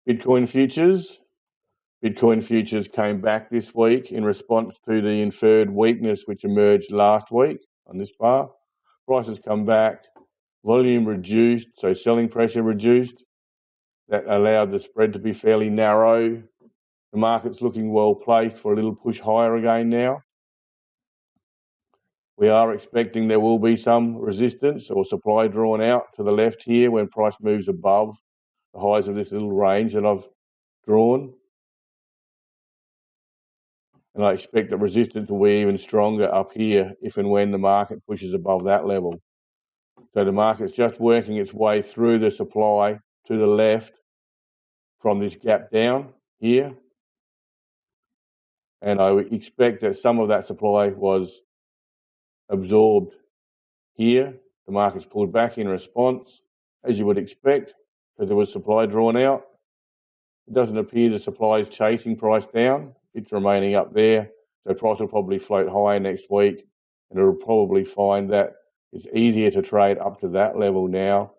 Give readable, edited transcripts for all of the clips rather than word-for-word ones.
Bitcoin futures. Bitcoin futures came back this week in response to the inferred weakness which emerged last week on this bar. Prices come back, volume reduced, so selling pressure reduced. That allowed the spread to be fairly narrow. The market's looking well placed for a little push higher again now. We are expecting there will be some resistance or supply drawn out to the left here when price moves above the highs of this little range that I've drawn. And I expect that resistance will be even stronger up here if and when the market pushes above that level. So the market's just working its way through the supply to the left from this gap down here. And I would expect that some of that supply was absorbed here. The market's pulled back in response, as you would expect, because there was supply drawn out. It doesn't appear the supply is chasing price down. It's remaining up there. So price will probably float higher next week, and it'll probably find that it's easier to trade up to that level now.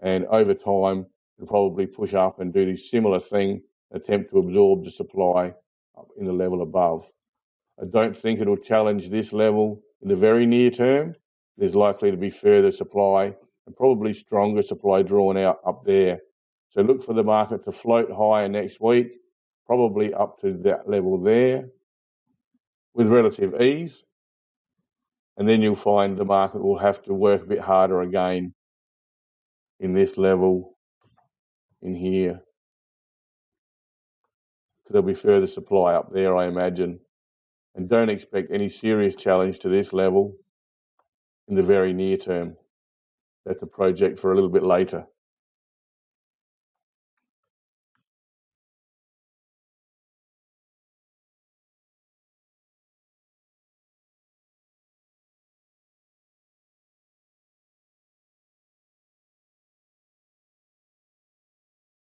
And over time, it'll probably push up and do this similar thing, attempt to absorb the supply up in the level above. I don't think it'll challenge this level in the very near term. There's likely to be further supply and probably stronger supply drawn out up there. So look for the market to float higher next week, probably up to that level there with relative ease. And then you'll find the market will have to work a bit harder again in this level in here. There'll be further supply up there, I imagine. And don't expect any serious challenge to this level in the very near term. That's a project for a little bit later.